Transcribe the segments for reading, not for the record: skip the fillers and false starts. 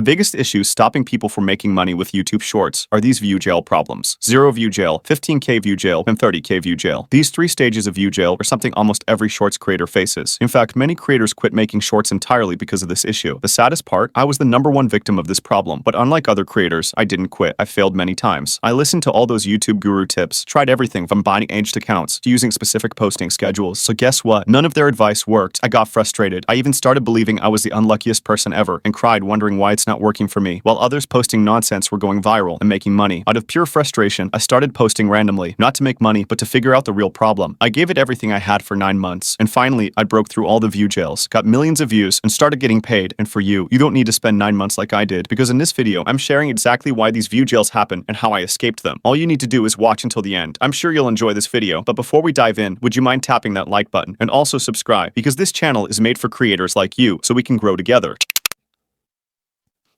The biggest issues stopping people from making money with YouTube Shorts are these view jail problems. 0 view jail, 15K view jail, and 30K view jail. These three stages of view jail are something almost every Shorts creator faces. In fact, many creators quit making Shorts entirely because of this issue. The saddest part, I was the #1 victim of this problem, but unlike other creators, I didn't quit. I failed many times. I listened to all those YouTube guru tips, tried everything from buying aged accounts to using specific posting schedules. So guess what? None of their advice worked. I got frustrated. I even started believing I was the unluckiest person ever and cried wondering why it's not working for me, while others posting nonsense were going viral and making money. Out of pure frustration, I started posting randomly, not to make money, but to figure out the real problem. I gave it everything I had for 9 months, and finally, I broke through all the view jails, got millions of views, and started getting paid. And for you, you don't need to spend 9 months like I did, because in this video, I'm sharing exactly why these view jails happen and how I escaped them. All you need to do is watch until the end. I'm sure you'll enjoy this video, but before we dive in, would you mind tapping that like button and also subscribe, because this channel is made for creators like you, so we can grow together.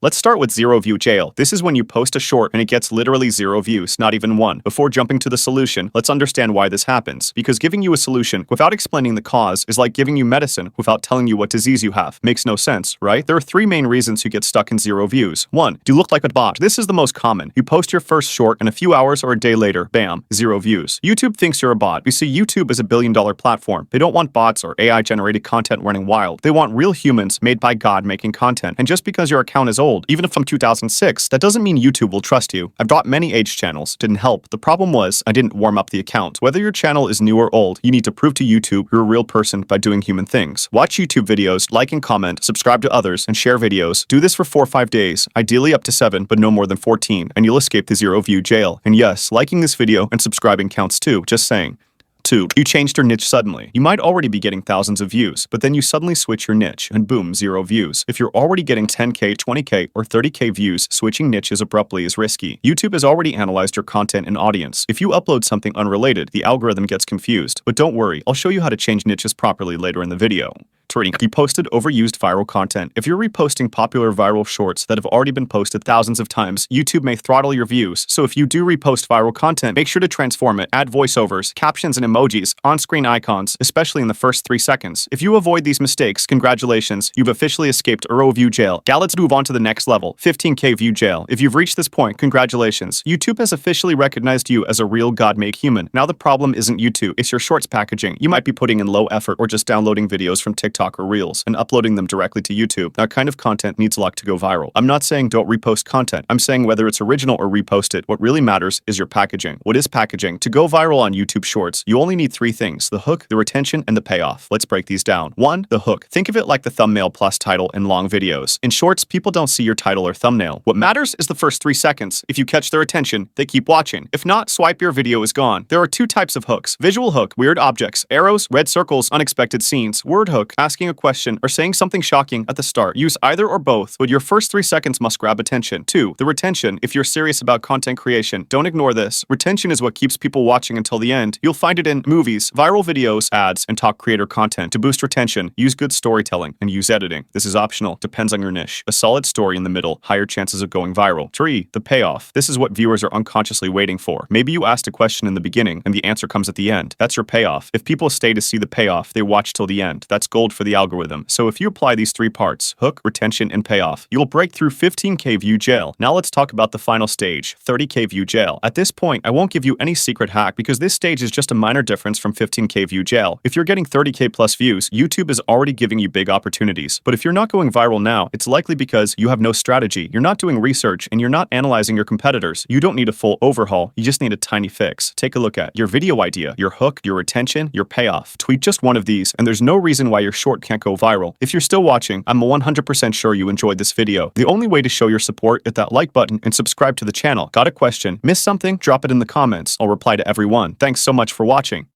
Let's start with 0 view jail. This is when you post a short and it gets literally 0 views, not even 1. Before jumping to the solution, let's understand why this happens. Because giving you a solution without explaining the cause is like giving you medicine without telling you what disease you have. Makes no sense, right? There are 3 main reasons you get stuck in 0 views. 1. You look like a bot. This is the most common. You post your first short and a few hours or a day later, bam, 0 views. YouTube thinks you're a bot. You see, YouTube is a billion-dollar platform. They don't want bots or AI-generated content running wild. They want real humans made by God making content. And just because your account is old, even if from 2006, that doesn't mean YouTube will trust you. I've dropped many aged channels, didn't help. The problem was, I didn't warm up the account. Whether your channel is new or old, you need to prove to YouTube you're a real person by doing human things. Watch YouTube videos, like and comment, subscribe to others, and share videos. Do this for 4 or 5 days, ideally up to 7, but no more than 14, and you'll escape the 0 view jail. And yes, liking this video and subscribing counts too, just saying. 2. You changed your niche suddenly. You might already be getting thousands of views, but then you suddenly switch your niche, and boom, 0 views. If you're already getting 10K, 20K, or 30K views, switching niches abruptly is risky. YouTube has already analyzed your content and audience. If you upload something unrelated, the algorithm gets confused. But don't worry, I'll show you how to change niches properly later in the video. 3. You posted overused viral content. If you're reposting popular viral shorts that have already been posted thousands of times, YouTube may throttle your views. So if you do repost viral content, make sure to transform it, add voiceovers, captions, and emojis, on-screen icons, especially in the first 3 seconds. If you avoid these mistakes, congratulations, you've officially escaped 0 view jail. Now let's move on to the next level, 15K view jail. If you've reached this point, congratulations. YouTube has officially recognized you as a real God-made human. Now the problem isn't YouTube, it's your shorts packaging. You might be putting in low effort or just downloading videos from TikTok or Reels and uploading them directly to YouTube. That kind of content needs luck to go viral. I'm not saying don't repost content. I'm saying whether it's original or reposted, what really matters is your packaging. What is packaging? To go viral on YouTube Shorts, you only need 3 things: the hook, the retention, and the payoff. Let's break these down. 1. The hook. Think of it like the thumbnail plus title in long videos. In Shorts, people don't see your title or thumbnail. What matters is the first 3 seconds. If you catch their attention, they keep watching. If not, swipe, your video is gone. There are 2 types of hooks. Visual hook, weird objects, arrows, red circles, unexpected scenes. Word hook, asking a question or saying something shocking at the start. Use either or both, but your first 3 seconds must grab attention. 2. The retention. If you're serious about content creation, don't ignore this. Retention is what keeps people watching until the end. You'll find it in movies, viral videos, ads, and top creator content. To boost retention, use good storytelling and use editing. This is optional, depends on your niche. A solid story in the middle, higher chances of going viral. 3. The payoff. This is what viewers are unconsciously waiting for. Maybe you asked a question in the beginning and the answer comes at the end. That's your payoff. If people stay to see the payoff, they watch till the end. That's gold for the algorithm. So if you apply these 3 parts, hook, retention, and payoff, you'll break through 15K view jail. Now let's talk about the final stage, 30K view jail. At this point, I won't give you any secret hack because this stage is just a minor difference from 15K view jail. If you're getting 30K plus views, YouTube is already giving you big opportunities. But if you're not going viral now, it's likely because you have no strategy, you're not doing research, and you're not analyzing your competitors. You don't need a full overhaul, you just need a tiny fix. Take a look at your video idea, your hook, your retention, your payoff. Tweak just one of these, and there's no reason why your short can't go viral. If you're still watching, I'm 100% sure you enjoyed this video. The only way to show your support is that like button and subscribe to the channel. Got a question? Missed something? Drop it in the comments. I'll reply to everyone. Thanks so much for watching.